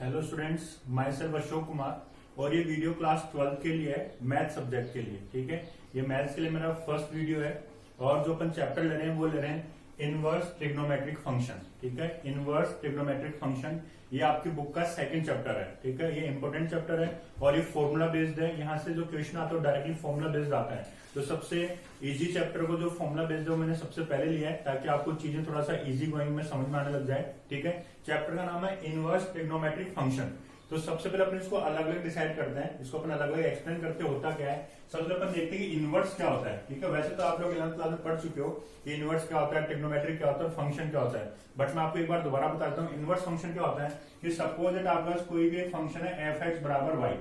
Hello students, my self Ashok Kumar और ये video class 12 के लिए है, मैथ सब्जेक्ट के लिए। ठीक है, ये मैथ्स के लिए मेरा फर्स्ट वीडियो है और जो अपन चैप्टर ले रहे हैं वो ले रहे हैं इनवर्स ट्रिग्नोमेट्रिक फंक्शन। ठीक है, इनवर्स ट्रिग्नोमेट्रिक फंक्शन ये आपकी बुक का सेकंड चैप्टर है। ठीक है, ये इंपॉर्टेंट चैप्टर है और ये फॉर्मूला बेस्ड है। यहाँ से जो क्वेश्चन आता है डायरेक्टली फॉर्मूला बेस्ड आता है। तो सबसे इजी चैप्टर को जो फॉर्मूला बेस्ड है मैंने सबसे पहले लिया है ताकि आपको चीजें थोड़ा सा इजी गोइंग में समझ में आने लग जाए। ठीक है, चैप्टर का नाम है इनवर्स ट्रिग्नोमेट्रिक फंक्शन। तो सबसे पहले अपन इसको अलग अलग डिसाइड करते हैं, इसको अपन अलग अलग एक्सप्लेन करते होता क्या है। सबसे पहले अपन देखते हैं कि इनवर्स क्या होता है। ठीक है, वैसे तो आप लोग 11th क्लास में पढ़ चुके हो कि इनवर्स क्या होता है, ट्रिग्नोमेट्रिक क्या होता है, फंक्शन क्या होता है। बट मैं आपको एक बार दोबारा बता देता हूँ। इनवर्स फंक्शन क्या होता है कि सपोज दैट आपके पास कोई भी एक फंक्शन है एफ एक्स बराबर वाई।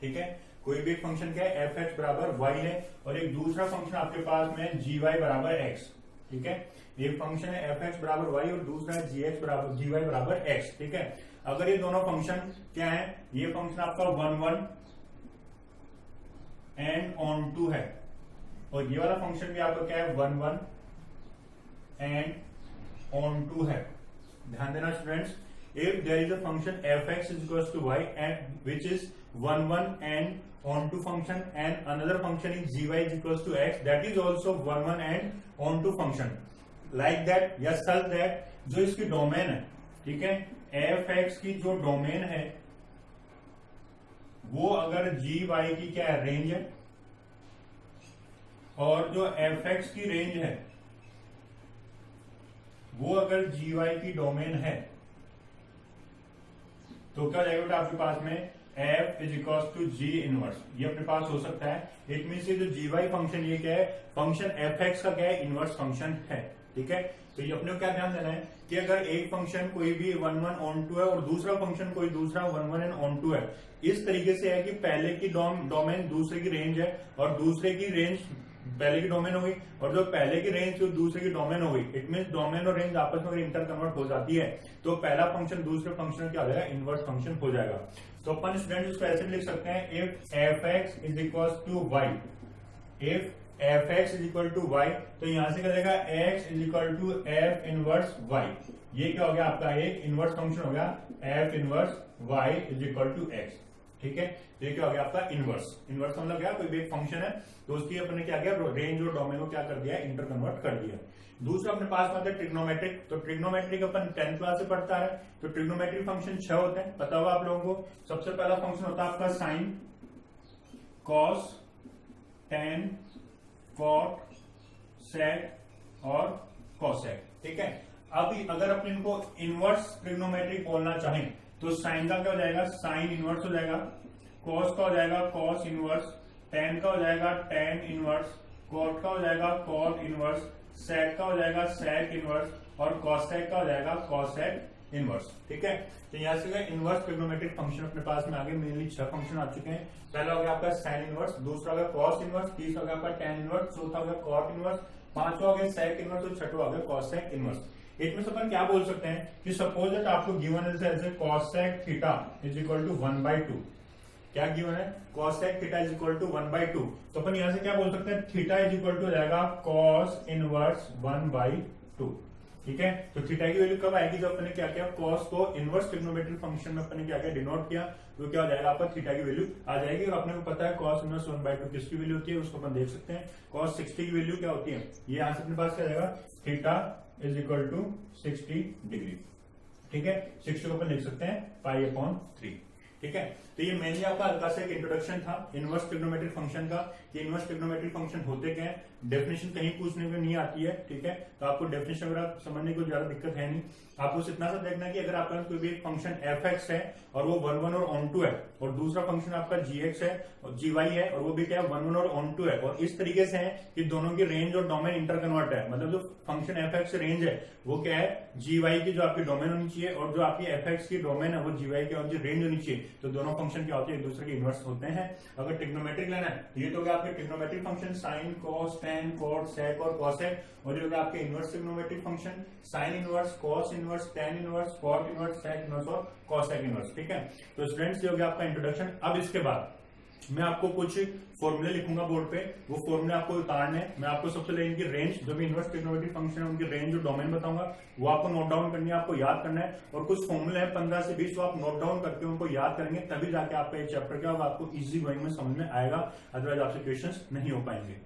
ठीक है, कोई भी एक फंक्शन क्या है एफ एक्स बराबर वाई है और एक दूसरा फंक्शन आपके पास में जी वाई बराबर एक्स। ठीक है, एक फंक्शन है एफ एक्स बराबर वाई और दूसरा है जी एक्स बराबर जी वाई बराबर एक्स। ठीक है, अगर ये दोनों फंक्शन क्या है, ये फंक्शन आपका 1 1 एंड ऑन टू है और ये वाला फंक्शन भी आपका क्या है 1 1 एंड ऑन टू है। ध्यान देना students, if there is a function f(x) is equals to y and which is 1 1 and onto function and another function is gy is equals to x, that is also 1 1 and onto function like that या such that जो इसकी domain है, ठीक है, f(x) की जो domain है वो अगर gy की क्या है रेंज है और जो f(x) की रेंज है वो अगर gy की डोमेन है तो क्या जाएगा बेटा आपके पास में f is equal to g inverse. ये अपने पास हो सकता है। इट मीन जो जी वाई फंक्शन ये क्या है, फंक्शन एफ एक्स का क्या है, इनवर्स फंक्शन है। ठीक है, तो ये अपने को क्या ध्यान देना है कि अगर एक फंक्शन कोई भी 1 1 ऑन टू है और दूसरा फंक्शन कोई दूसरा 1 1 एंड ऑन टू है, इस तरीके से है कि पहले की डोमेन दूसरे की रेंज है और दूसरे की रेंज पहले की डोमेन हो गई और जो पहले की रेंज थी दूसरे की डोमेन हो गई। इट मीन डोमेन और रेंज आपस में अगर इंटर कन्वर्ट हो जाती है तो पहला फंक्शन दूसरे फंक्शन क्या हो जाएगा, इनवर्स फंक्शन हो जाएगा। तो अपन स्टूडेंट इसको ऐसे लिख सकते हैं, if f x is equal to y, if f x is equal to y, तो यहां से क्या जाएगा x is equal to f inverse y. ये क्या हो गया आपका एक इनवर्स फंक्शन हो गया f inverse y is equal to x. ठीक है, तो ये क्या हो गया आपका इनवर्स। इनवर्स मतलब क्या, कोई भी एक फंक्शन है तो उसकी अपने क्या किया, रेंज और डोमेन को क्या कर दिया, इंटर कन्वर्ट कर दिया। दूसरा अपने पास आता है ट्रिग्नोमेट्रिक। तो ट्रिग्नोमेट्रिक अपन 10th क्लास से पढ़ता है। तो ट्रिग्नोमेट्रिक फंक्शन 6 होते हैं, पता होगा आप लोगों को। सबसे पहला फंक्शन होता है आपका sign, cos, tan, cot, sec और कॉसेक। ठीक है, अभी अगर अपन इनको इनवर्स ट्रिग्नोमेट्रिक बोलना चाहें तो साइन का क्या हो जाएगा, साइन इनवर्स हो जाएगा, कॉस का हो जाएगा कॉस इनवर्स, टेन का हो जाएगा टेन इनवर्स, कॉट का हो जाएगा कॉट इनवर्स, सेक का हो जाएगा सेक इनवर्स और कॉसेक का हो जाएगा कॉसेक इनवर्स। ठीक है, तो यहाँ से इनवर्स ट्रिग्नोमेट्रिक फंक्शन अपने पास में आगे मेनली 6 फंक्शन आ चुके हैं। पहला हो गया आपका साइन इनवर्स, दूसरा हो गया कॉस इनवर्स, तीसरा हो गया आपका टेन इनवर्स, चौथा हो गया कॉट इनवर्स, पांचवा हो गया सेक इनवर्स और छठवा हो गया कॉसेक इनवर्स। इसमें से अपन क्या बोल सकते हैं कि सपोज दैट आपको गिवन है cosec theta is equal to 1/2। क्या गिवन है, cosec theta is equal to 1/2। तो अपन यहां से क्या बोल सकते हैं, थीटा इज इक्वल टू हो जाएगा कॉस इनवर्स 1/2। ठीक है, तो थीटा की वैल्यू कब आएगी, जब अपने क्या किया, कॉस को इनवर्स ट्रिग्नोमेट्रिक फंक्शन में अपने क्या किया, डिनोट किया, तो क्या हो जाएगा आपका थीटा की वैल्यू आ जाएगी। और अपने को पता है कॉस इनवर्स 1/2 किसकी वैल्यू होती है, उसको अपन देख सकते हैं। कॉस 60 की वैल्यू क्या होती है, ये यहां से अपने पास क्या जाएगा, theta is equal to 60 degree. ठीक है, 60 को अपन लिख सकते हैं π/3। ठीक है, तो ये मेनली आपका हल्का सा एक इंट्रोडक्शन था इनवर्स ट्रिग्नोमेट्रिक फंक्शन का कि इनवर्स ट्रिग्नोमेट्रिक फंक्शन होते क्या है। डेफिनेशन कहीं पूछने में नहीं आती है। ठीक है, तो आपको डेफिनेशन वगैरह समझने को ज्यादा दिक्कत है नहीं। आपको इतना सा देखना है कि अगर आपका कोई भी एक फंक्शन एफ एक्स है और वो 1 1 और ऑन टू है और दूसरा फंक्शन आपका जी एक्स है और जी वाई है और वो भी क्या है 1 1 और ऑन टू है और इस तरीके से है कि दोनों की रेंज और डोमेन इंटर कन्वर्ट है, मतलब जो फंक्शन एफ एक्स रेंज है वो क्या है, जी वाई की जो आपकी डोमेन होनी चाहिए और जो आपकी एफ एक्स की डोमेन है वो जी वाई की रेंज होनी चाहिए। तो दोनों फंक्शन क्या होते हैं, एक दूसरे के इनवर्स होते हैं। अगर ट्रिग्नोमेट्रिक लेना है ये तो क्या आपके trigonometric function sine, cos, tan, cot, sec और कॉसेक, और ये होगा आपके inverse trigonometric function sine inverse, cos inverse, tan inverse, cot inverse, sec inverse और कॉसेक इनवर्स। ठीक है, तो स्टूडेंट्स ये हो गया आपका इंट्रोडक्शन। अब इसके बाद मैं आपको कुछ फॉर्मूले लिखूंगा बोर्ड पे, वो फॉर्मूले आपको उतारने हैं। मैं आपको सबसे पहले इनकी रेंज, जो भी इनवर्स ट्रिग्नोमेट्रिक फंक्शन है उनकी रेंज और डोमेन बताऊंगा, वो आपको नोट डाउन करनी है, आपको याद करना है। और कुछ फॉर्मूले हैं 15 से 20, वो आप नोट डाउन करके उनको याद करेंगे, तभी जाके आपका एक चैप्टर क्या होगा, आपको इजी गोइंग में समझ में आएगा, अदरवाइज आपसे क्वेश्चन नहीं हो पाएंगे।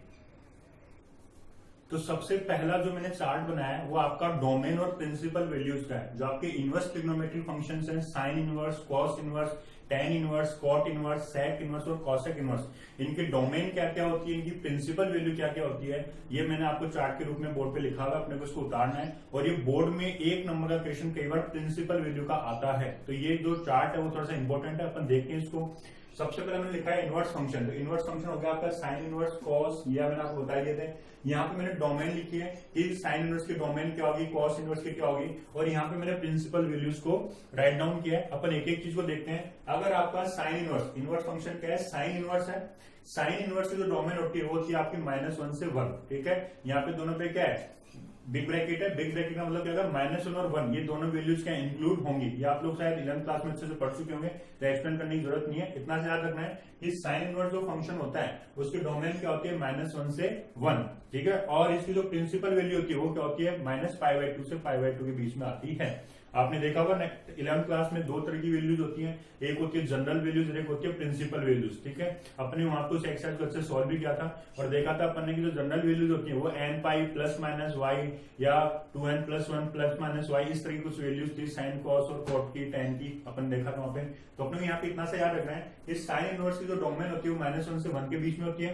तो सबसे पहला जो मैंने चार्ट बनाया है वो आपका डोमेन और प्रिंसिपल वैल्यूज का है। जो आपके इनवर्स ट्रिग्नोमेट्रिक फंक्शंस हैं, sine inverse, cos inverse, tan inverse, cot inverse, sec inverse और कॉसेक इनवर्स, इनकी डोमेन क्या क्या होती है, इनकी प्रिंसिपल वैल्यू क्या क्या होती है, ये मैंने आपको चार्ट के रूप में बोर्ड पे लिखा हुआ, अपने को इसको उतारना है। और ये बोर्ड में 1 नंबर का क्वेश्चन कई बार प्रिंसिपल वैल्यू का आता है, तो ये जो चार्ट है वो थोड़ा सा इंपॉर्टेंट है, अपन देखते हैं इसको। सबसे पहले मैंने लिखा है इनवर्स फंक्शन। तो इनवर्स फंक्शन हो गया आपका साइन इनवर्स, कॉस, ये मैंने आपको बता दिए थे। यहाँ पे मैंने डोमेन लिखी है कि साइन इनवर्स की डोमेन क्या होगी, कॉस इनवर्स की क्या होगी, और यहाँ पे मैंने प्रिंसिपल वैल्यूज को राइट डाउन किया है। अपन एक एक चीज को देखते हैं। अगर आपका साइन इनवर्स, इनवर्स फंक्शन क्या है, साइन इनवर्स है। साइन इनवर्स की जो डोमेन होती है वो होती है आपकी -1 से 1, ठीक है। यहाँ पे दोनों पे क्या है, बिग ब्रैकेट है। बिग ब्रैकेट का मतलब क्या होगा, -1 और 1, ये दोनों वैल्यूज क्या इंक्लूड होंगी। ये आप लोग शायद 11th क्लास में अच्छे से पढ़ चुके होंगे, तो एक्सप्लेन करने की जरूरत नहीं है। इतना से याद रखना है कि साइन इनवर्स जो फंक्शन होता है उसकी डोमेन क्या होती है, -1 से 1, ठीक है। और इसकी जो प्रिंसिपल वैल्यू होती है वो क्या होती है, -π/2 से π/2 के बीच में आती है। आपने देखा होगा 11th क्लास में 2 तरह की वैल्यूज होती हैं, एक होती है जनरल वैल्यूज और एक होती है प्रिंसिपल वैल्यूज, ठीक है। अपने वहां पे उस एक्सरसाइज को अच्छे सॉल्व भी किया था और देखा था अपन ने कि जो जनरल वैल्यूज होती है वो nπ ± y या 2n + 1 ± y, इस तरह की कुछ वैल्यूज थी, साइन, कॉस और कॉट की, टेन की, अपन देखा था वहां पे। तो अपने यहाँ पे इतना सा याद रखना है कि साइन इनवर्स की जो डोमेन होती है वो -1 से 1 के बीच में होती है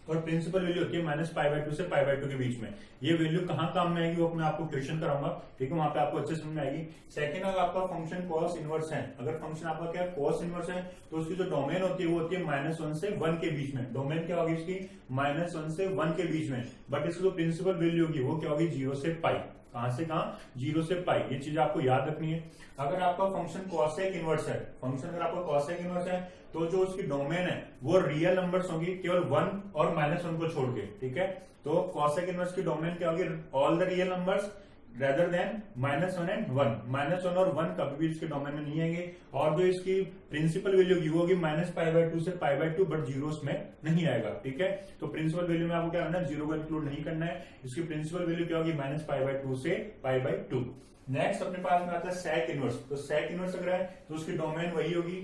और प्रिंसिपल वैल्यू होती है -π/2 से π/2 के बीच में। ये वैल्यू कहां काम में आएगी वो मैं आपको क्वेश्चन कराऊंगा, ठीक है, वहां पे आपको अच्छे समझ में आएगी। सेकंड, अगर आपका फंक्शन कॉस इनवर्स है, अगर फंक्शन आपका क्या कॉस इनवर्स है, तो उसकी जो डोमेन होती है वो होती है -1 से 1 के बीच में। डोमेन क्या होगी इसकी, -1 से 1 के बीच में, बट इसकी जो प्रिंसिपल वैल्यू होगी वो क्या होगी, 0 से π। कहां से कहां, 0 से π, ये चीज आपको याद रखनी है। अगर आपका फंक्शन कॉसेक इनवर्स है, फंक्शन अगर आपका कॉसेक इनवर्स है, तो जो उसकी डोमेन है वो रियल नंबर्स होंगी, केवल 1 और -1 को छोड़ के, ठीक है। तो कॉसेक इनवर्स की डोमेन क्या होगी, all the real numbers rather than -1 and 1। -1 और 1 कभी भी इसके डोमेन में नहीं आएंगे। और जो इसकी प्रिंसिपल वैल्यू की वो होगी -π/2 से π/2, बट 0 में नहीं आएगा, ठीक है। तो प्रिंसिपल वैल्यू में आपको क्या करना है, 0 को इंक्लूड नहीं करना है। इसकी प्रिंसिपल वैल्यू क्या होगी, -π/2 से π/2। नेक्स्ट अपने पास में आता है सेक इनवर्स। तो सेक इनवर्स अगर है तो उसकी डोमेन वही होगी,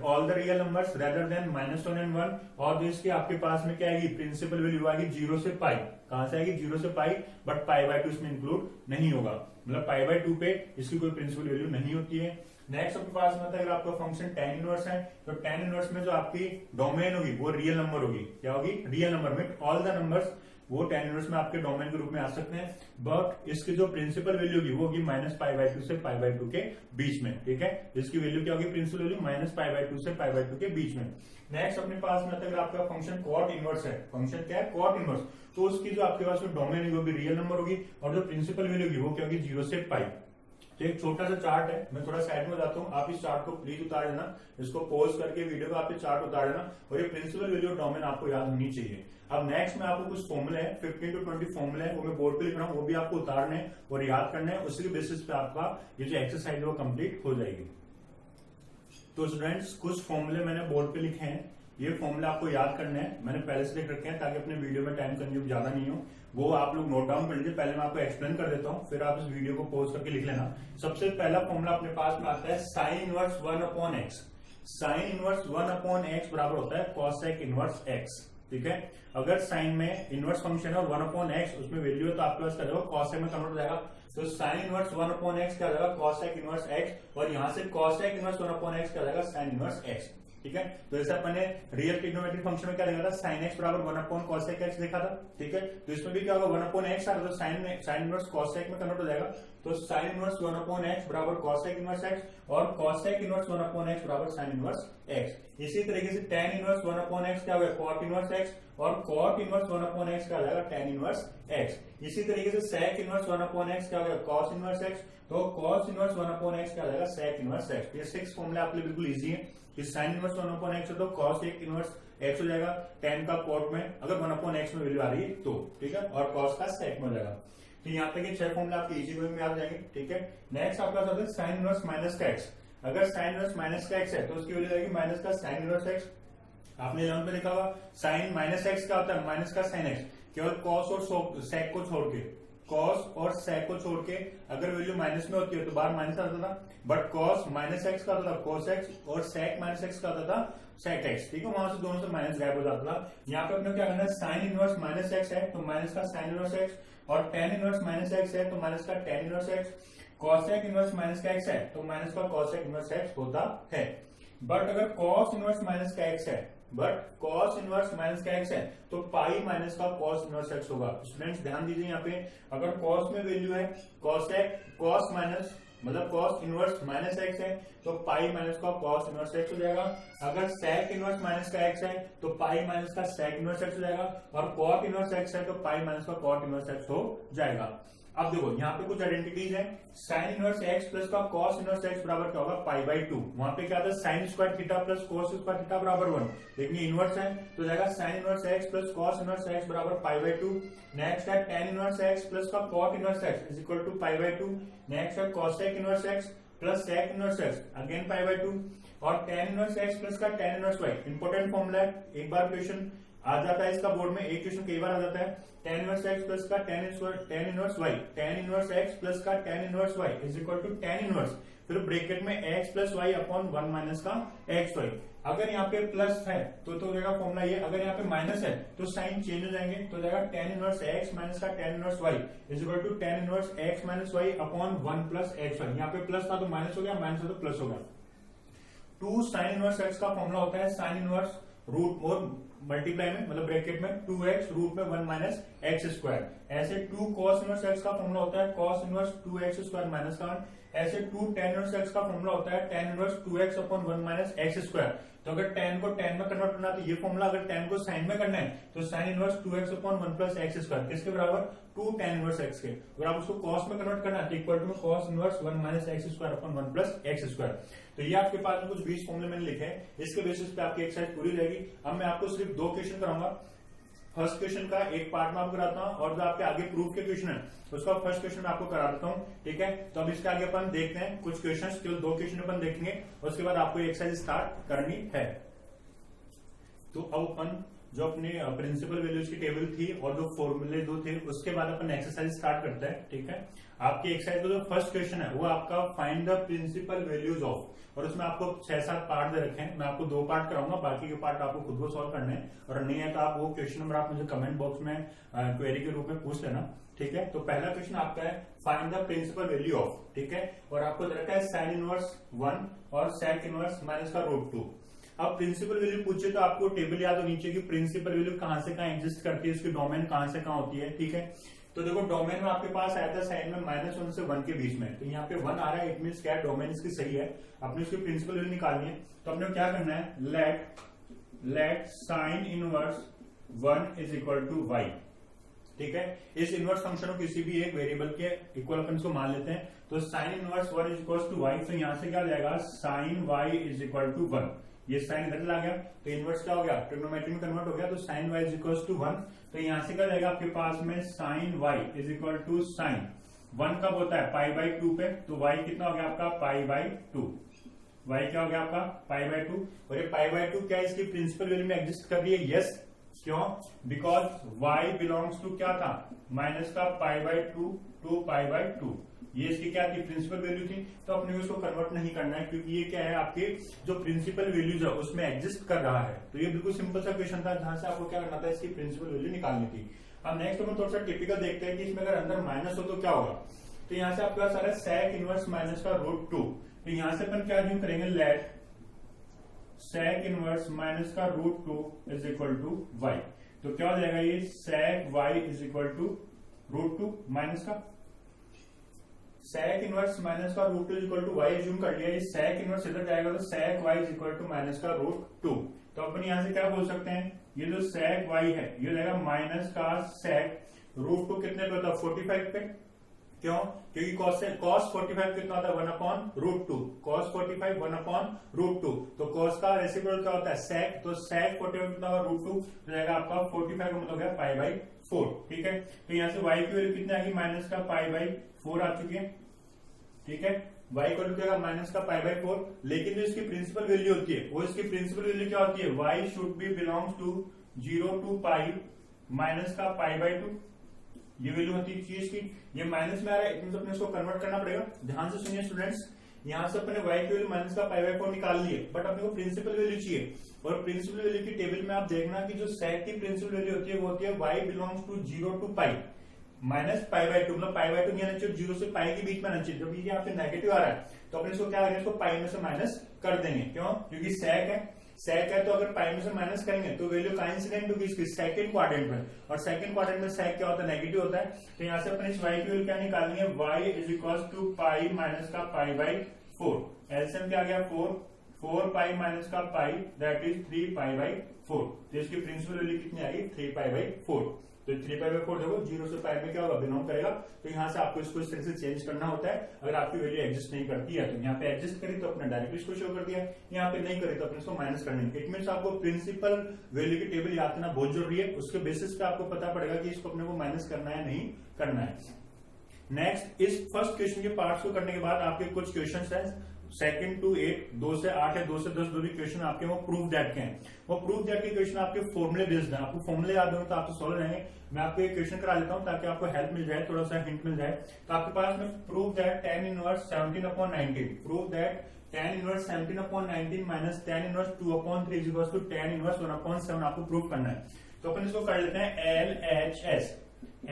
all the real numbers rather than -1 and 1। और जो इसके आपके पास में क्या आएगी, प्रिंसिपल वैल्यू आएगी 0 से π। कहां से आएगी, 0 से π, बट π/2 इसमें इंक्लूड नहीं होगा, मतलब π/2 पे इसकी कोई प्रिंसिपल वैल्यू नहीं होती है। नेक्स्ट अपने पास में आता है अगर आपका फंक्शन tan इनवर्स है, तो tan इनवर्स में जो आपकी डोमेन होगी वो रियल नंबर होगी। क्या होगी, रियल नंबर में ऑल द नंबर्स, वो tan इनवर्स में आपके डोमेन के रूप में आ सकते हैं, बट इसकी जो प्रिंसिपल वैल्यू होगी वो होगी -π/2 से π/2 के बीच में, ठीक है। इसकी वैल्यू क्या होगी, प्रिंसिपल वैल्यू -π/2 से π/2 के बीच में। नेक्स्ट अपने पास में अगर आपका फंक्शन कॉट इनवर्स है, फंक्शन क्या है, कॉट इनवर्स, तो उसकी जो आपके पास में डोमेन है वो भी रियल नंबर होगी और जो प्रिंसिपल वैल्यू होगी वो क्या होगी, 0 से π। तो एक छोटा सा चार्ट है, मैं थोड़ा साइड में जाता हूँ, आप इस चार्ट को प्लीज उतार देना, इसको पॉज करके वीडियो को आप ये चार्ट उतार देना, और ये प्रिंसिपल वैल्यू डोमेन आपको याद होनी चाहिए। अब नेक्स्ट में आपको कुछ फॉर्मूले हैं, 15 to 20 फॉर्मूले हैं, वो मैं बोर्ड पे लिख रहा हूँ, वो भी आपको उतारने हैं और याद करना है। उसी के बेसिस पे आपका ये जो एक्सरसाइज है वो कंप्लीट हो जाएगी। तो स्टूडेंट्स, कुछ फॉर्मूले मैंने बोर्ड पे लिखे हैं, ये फॉर्मूले आपको याद करने हैं, मैंने पहले से लिख रखे हैं ताकि अपने वीडियो में टाइम कंज्यूम ज्यादा नहीं हो। वो आप लोग नोट डाउन कर लीजिए, पहले मैं आपको एक्सप्लेन कर देता हूँ, फिर आप इस वीडियो को पॉज करके लिख लेना। सबसे पहला फॉर्मूला अपने पास में आता है sine inverse 1/x। Sine inverse 1/x बराबर होता है कॉसेक इनवर्स x, ठीक है। अगर साइन में इनवर्स फंक्शन है और 1/x उसमें वैल्यू है तो आपके पास क्या जाएगा, कॉसेक में कन्वर्ट हो जाएगा। तो साइन इनवर्स 1/x क्या जाएगा, कॉसेक इनवर्स x, और यहां से कॉसेक इनवर्स 1/x क्या जाएगा, साइन इनवर्स x, ठीक है। तो जैसे अपने रियल ट्रिग्नोमेट्रिक फंक्शन में क्या देखा था, साइन एक्स बराबर 1/cosec x देखा था, ठीक है। तो इसमें भी क्या होगा, 1/x आ रहा, तो साइन इनवर्स cosec में कन्वर्ट हो जाएगा। तो साइन इनवर्स 1/x बराबर cosec इनवर्स x और cosec इनवर्स 1/x बराबर साइन इनवर्स x। इसी तरीके से tan इनवर्स 1/x क्या होगा, cot इनवर्स x, और cot इनवर्स 1/x क्या हो जाएगा, tan इनवर्स x। इसी तरीके से sec इनवर्स 1/x क्या होगा, cos इनवर्स x, तो cos इनवर्स 1/x क्या हो जाएगा, sec इनवर्स x। ये 6 फॉर्मूले आपके लिए बिल्कुल इजी है। साइन इनवर्स 1/x है तो cos इनवर्स x हो जाएगा, tan का cot में अगर 1/x में वैल्यू आ रही है तो, ठीक है, और cos का sec में हो जाएगा। तो यहाँ तक 6 फॉर्मूले आपके इजी वे में आ जाएंगे, ठीक है। नेक्स्ट आपका आता है साइन इनवर्स माइनस का x। अगर साइन इनवर्स माइनस का x है तो उसकी वैल्यू आएगी माइनस का साइन इनवर्स x, आपने 11 पे देखा होगा साइन माइनस एक्स क्या होता है, माइनस का साइन एक्स, केवल कॉस और सेक को छोड़ के, कॉस और सेक को छोड़ के अगर वैल्यू माइनस में होती है तो बाहर माइनस आता था, बट कॉस माइनस एक्स का होता था कॉस एक्स और सेक माइनस एक्स का होता था सेक एक्स, ठीक है, वहां से दोनों से माइनस गायब हो जाता था। यहाँ पे अपने क्या करना है, साइन इनवर्स माइनस एक्स है तो माइनस का साइन इनवर्स एक्स, और टेन इनवर्स माइनस एक्स है तो माइनस का tan inverse x, cosec inverse minus का एक्स है तो माइनस का कॉसेक इनवर्स एक्स होता है। बट अगर कॉस इनवर्स माइनस का एक्स है, बट कॉस इनवर्स माइनस का एक्स है तो पाई माइनस का कॉस इनवर्स एक्स होगा। स्टूडेंट्स ध्यान दीजिए, यहाँ पे अगर कॉस में वैल्यू है कॉसेक कॉस माइनस मतलब कॉस इनवर्स माइनस एक्स है तो पाई माइनस का कॉस इनवर्स एक्स हो जाएगा। अगर सेक इनवर्स माइनस का एक्स है तो पाई माइनस का सेक इनवर्स एक्स हो जाएगा, और कॉट इनवर्स एक्स है तो पाई माइनस का कॉट इनवर्स एक्स हो जाएगा। अब देखो यहाँ पे कुछ आइडेंटिटीज है, साइन इनवर्स एक्स प्लस का कॉस इनवर्स एक्स बराबर क्या होगा, पाई बाई 2। वहां पे क्या था, sine square theta plus cos square theta बराबर 1, लेकिन इनवर्स है तो जाएगा sine inverse x plus cos inverse x बराबर पाई बाई 2। नेक्स्ट है टेन इनवर्स एक्स प्लस का cot inverse x is equal to pi by 2। Next है cosec inverse x plus sec inverse x again pi by 2, और tan inverse x plus का tan inverse y. Important formula है, एक बार question आ जाता है इसका board में, एक क्वेश्चन कई बार आ जाता है, टेन इनवर्स एक्स प्लस का tan inverse y, tan inverse x plus का tan inverse y is equal to tan inverse, फिर ब्रैकेट में x plus y upon 1 minus का एक्स वाई। अगर यहाँ पे प्लस है तो जाएगा फॉर्मूला ये, अगर यहाँ पे माइनस है तो साइन चेंज हो जाएंगे, तो जाएगा टेन इनवर्स एक्स माइनस का tan inverse y is equal to tan inverse x minus y upon 1 plus x y. यहाँ पे प्लस था तो माइनस हो गया, माइनस था तो प्लस हो गया। 2 साइन इनवर्स एक्स का फॉर्मूला होता है साइन इनवर्स रूट और मल्टीप्लाई में मतलब ब्रैकेट में 2x रूट में 1 माइनस एक्स स्क्वायर। ऐसे 2 कॉस इनवर्स एक्स का फॉर्मूला होता है cos inverse 2x square minus का 1। ऐसे 2 टेन इनवर्स एक्स का फॉर्मूला होता है tan inverse 2x upon 1 minus x square. तो अगर टेन को टेन में कन्वर्ट करना है तो ये फॉर्मूला, अगर टेन को साइन में करना है तो sine inverse 2x upon 1 plus x square किसके बराबर, 2 टेन इनवर्स एक्स के। अगर आप उसको कॉस में कन्वर्ट करना है तो equal to cos inverse 1 minus x square upon 1 plus x square. तो ये आपके पास में कुछ 20 फॉर्मूले मैंने लिखे हैं, इसके बेसिस पे आपकी एक्सरसाइज पूरी रहेगी। अब मैं आपको सिर्फ 2 क्वेश्चन कराऊंगा, फर्स्ट क्वेश्चन का एक पार्ट में आपको कराता हूं और जो आपके आगे प्रूफ के क्वेश्चन है उसका फर्स्ट क्वेश्चन मैं आपको करा देता हूं, ठीक है। तो अब इसके आगे अपन देखते हैं कुछ क्वेश्चन, केवल 2 क्वेश्चन अपन देखेंगे, उसके बाद आपको एक्सरसाइज स्टार्ट करनी है। तो अब अपन जो अपने प्रिंसिपल वैल्यूज की टेबल थी और जो फॉर्मूले जो थे उसके बाद अपन एक्सरसाइज स्टार्ट करते हैं, ठीक है। आपकी एक्सरसाइज का जो फर्स्ट क्वेश्चन है वो आपका find the principal values of, और उसमें आपको 6-7 पार्ट दे रखे हैं, मैं आपको 2 पार्ट कराऊंगा, बाकी के पार्ट आपको खुद को सॉल्व करने हैं, और नहीं है तो आप वो क्वेश्चन नंबर आप मुझे कमेंट बॉक्स में क्वेरी के रूप में पूछ लेना, ठीक है। तो पहला क्वेश्चन आपका है find the principal value of, ठीक है, और आपको दे रखा है साइन इनवर्स 1 और सेक इनवर्स माइनस का रूट 2। अब प्रिंसिपल वैल्यू पूछे तो आपको टेबल याद होनी चाहिए कि प्रिंसिपल वैल्यू कहां से कहां एग्जिस्ट करती है, उसकी डोमेन कहां से कहां होती है, ठीक है। तो देखो डोमेन में आपके पास आया था साइन में -1 से 1 के बीच में, तो यहाँ पे 1 आ रहा है, इट मींस क्या डोमेन इसकी सही है, अपने उसकी प्रिंसिपल वैल्यू निकालनी है। तो अपने क्या करना है, let sine inverse 1 is equal to y, ठीक है। इस इनवर्स फंक्शन को किसी भी एक वेरिएबल के इक्वल अपन इसको मान लेते हैं, तो sine inverse 1 is equal to y, तो यहां से क्या जाएगा sine y is equal to 1, ये साइन इधर ला गया तो इनवर्स क्या हो गया, ट्रिग्नोमेट्री में कन्वर्ट हो गया, तो sine y is equal to 1। तो यहां से क्या जाएगा आपके पास में sine y is equal to sine 1 कब होता है, पाई बाई 2 पे, तो y कितना हो गया आपका पाई बाई 2, y क्या हो गया आपका पाई बाई 2, और ये पाई बाई 2 क्या इसकी प्रिंसिपल वैल्यू में एग्जिस्ट कर रही है, यस, क्यों, बिकॉज y बिलोंग्स टू क्या था, माइनस का pi by 2 to pi by 2, ये इसकी क्या थी प्रिंसिपल वैल्यू थी। तो अपने उसको कन्वर्ट नहीं करना है क्योंकि ये क्या है आपके जो प्रिंसिपल वैल्यूज है उसमें एग्जिस्ट कर रहा है। तो ये बिल्कुल सिंपल सा क्वेश्चन था जहां से आपको क्या करना था, इसकी प्रिंसिपल वैल्यू निकालनी थी। अब नेक्स्ट हम थोड़ा सा टिपिकल देखते हैं कि इसमें अगर अंदर माइनस हो तो क्या होगा। तो यहाँ से आपके पास आ रहा है सेक इनवर्स माइनस का रूट 2, तो यहाँ से अपन क्या यूज करेंगे, लेट सेक इनवर्स माइनस का root 2 is equal to y। तो क्या हो जाएगा ये sec y is equal to root 2 minus का सेक इनवर्स माइनस का root 2 equal to y assume कर लिया, ये सेक इनवर्स इधर जाएगा तो sec y is equal to minus का रूट 2। तो अपन यहां से क्या बोल सकते हैं, ये जो सेक y है ये जाएगा माइनस का सेक रूट 2 कितने पे होता है 45 पे, क्यों, क्योंकि cos 45 कितना होता है 1 upon root 2, cos 45 1 upon root 2, तो cos का रेसिप्रोकल क्या होता है सेक, तो सेक 45 कितना होगा रूट 2, तो जाएगा आपका 45 का मतलब है पाई बाई 4, ठीक है। तो यहाँ से y की वैल्यू कितनी आ गई, माइनस का पाई बाई 4 आ चुकी है, ठीक है। y इक्वल टू क्या होगा माइनस का पाई बाई 4, लेकिन जो इसकी प्रिंसिपल वैल्यू होती है वो इसकी प्रिंसिपल वैल्यू क्या होती है, y should be belongs to 0 to pi minus का पाई बाई 2, ये वैल्यू होती है चीज की। ये माइनस में आ रहा है, इतना अपने इसको कन्वर्ट करना पड़ेगा। ध्यान से सुनिए स्टूडेंट्स, यहाँ से अपने y की वैल्यू माइनस का पाई बाई 4 निकाल लिए, बट अपने को प्रिंसिपल वैल्यू चाहिए। और प्रिंसिपल वैल्यू की टेबल में आप देखना कि जो सेक की प्रिंसिपल वैल्यू होती है वो होती है y belongs to 0 to pi minus pi by 2, मतलब पाई बाई 2 नहीं आना चाहिए, 0 से पाई के बीच में आना चाहिए। जब ये यहाँ पे नेगेटिव आ रहा है तो अपने इसको क्या करेंगे, इसको पाई में से माइनस कर देंगे। क्यों, क्योंकि सेक है तो अगर पाई में से माइनस करेंगे तो वैल्यू काइंसिडेंट होगी इसकी सेकंड क्वाड्रेंट में, और सेकंड क्वाड्रेंट में सेक क्या होता है, नेगेटिव होता है। तो यहाँ से अपने इस y की वैल्यू क्या निकालनी है, y is equal to pi minus का पाई बाई 4, एलसीएम क्या गया 4 पाई माइनस का पाई दैट इज 3 पाई बाई 4। तो इसकी प्रिंसिपल वैल्यू कितनी आ गई, 3 पाई बाई 4। तो 3 पाई बाई 4 देखो 0 से पाई में क्या होगा, बिलोंग करेगा। तो यहाँ से आपको इसको इस तरह से चेंज करना होता है। अगर आपकी वैल्यू एग्जिस्ट नहीं करती है तो यहाँ पे एग्जिस्ट करी तो अपने डायरेक्टली इसको शो कर दिया, यहाँ पे नहीं करी तो अपने इसको माइनस करना है। इट मीन्स आपको प्रिंसिपल वैल्यू की टेबल याद करना बहुत जरूरी है, उसके बेसिस पे आपको पता पड़ेगा कि इसको अपने को माइनस करना है नहीं करना है। नेक्स्ट, इस फर्स्ट क्वेश्चन के पार्ट्स को करने के बाद आपके कुछ क्वेश्चन है 2 to 8, 2 से 8 है, 2 से 10 जो भी क्वेश्चन आपके वो प्रूफ दैट के हैं। वो प्रूफ दैट के क्वेश्चन आपके फॉर्मुले बेस्ड है, आपको फॉर्मुले याद होंगे तो आप तो सॉल्व रहेंगे। मैं आपको एक क्वेश्चन करा लेता हूं ताकि आपको हेल्प मिल जाए, थोड़ा सा हिंट मिल जाए। तो आपके पास में proof that tan inverse 17/19, proof that tan inverse 17/19 minus tan inverse 2/3 is equal to tan inverse 1/7 आपको प्रूफ करना है। तो अपन इसको कर लेते हैं LHS।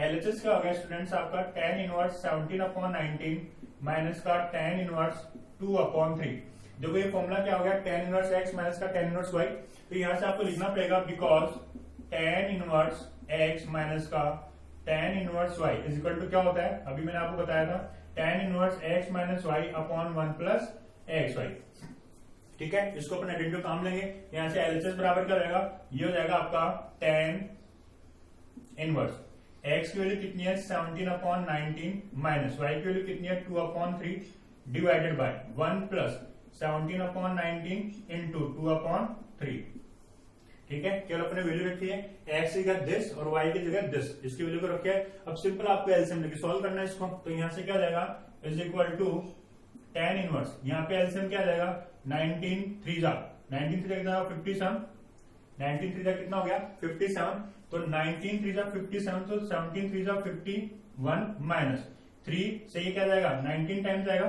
LHS क्या होगा स्टूडेंट्स, आपका tan इनवर्स 17/19 माइनस का tan इनवर्स 2/3। देखो ये फॉर्मूला क्या हो गया, tan इनवर्स x माइनस का tan इनवर्स y। तो यहां से आपको लिखना पड़ेगा because tan inverse x minus का tan inverse y is equal to क्या होता है, अभी मैंने आपको बताया था tan inverse x minus y upon 1 plus xy। ठीक है, इसको अपन आइडेंटिटी काम लेंगे। यहां से LHS बराबर क्या रहेगा, ये हो जाएगा आपका tan इनवर्स x की वैल्यू कितनी है 17/19 माइनस y की वैल्यू कितनी है 2/3 डिवाइडेड बाय 1 प्लस 17/19 इंटू 2/3। ठीक है, केवल अपने वैल्यू रखी है, x की जगह दिस और y की जगह दिस, इसकी वैल्यू को रखे। अब सिंपल आपको एलसीएम लेके सॉल्व करना है इसको। तो यहां से क्या जाएगा is equal to tan inverse, यहाँ पे एलसीएम क्या जाएगा 19 3 कितना 57, 19 3 कितना हो गया 57। तो 19 3 57, तो 17 3 51 माइनस 3 से ये क्या जाएगा 19 टाइम्स जाएगा,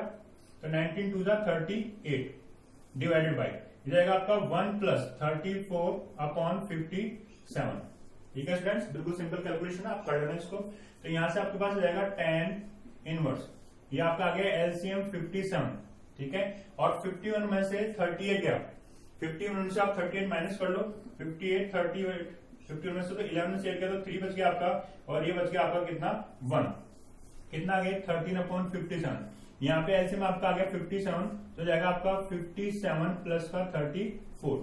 तो 19 2 38 डिवाइडेड बाई जाएगा आपका 1 प्लस 34/57। ठीक है स्टूडेंट्स, बिल्कुल सिंपल कैलकुलेशन है, आप कर लेना इसको। तो यहां से आपके पास जाएगा tan इनवर्स, ये आपका आ गया एलसीएम 57। ठीक है, और 51 में से 38 गया, 51 से आप 38 माइनस कर लो, 58 38 51 में से तो 11 में से 8 किया तो 3 बच गया आपका, और ये बच गया आपका कितना 1, कितना आ गया 13/57। यहाँ पे एलसीएम आपका आ गया 57, तो जाएगा आपका 57 प्लस का 34।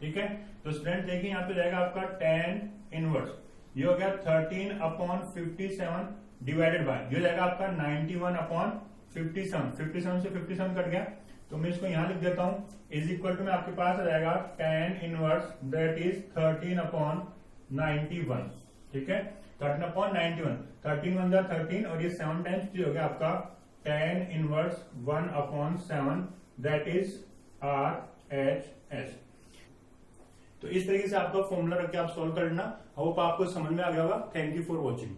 ठीक है, तो स्टूडेंट देखिए यहाँ पे जाएगा आपका tan इनवर्स, ये हो गया 13/57 डिवाइडेड बाय, ये जाएगा आपका 91/57। 57 से 57 कट गया, तो मैं इसको यहां लिख देता हूं, इज इक्वल टू में आपके पास आ जाएगा tan इनवर्स दैट इज 13/91। ठीक है, 13/91, 13 1 13 और ये 7 टाइम्स हो गया आपका tan inverse 1/7 that is RHS। तो इस तरीके से आपका फॉर्मूला रख के आप सॉल्व करना। होप आपको समझ में आ गया होगा। Thank you for watching.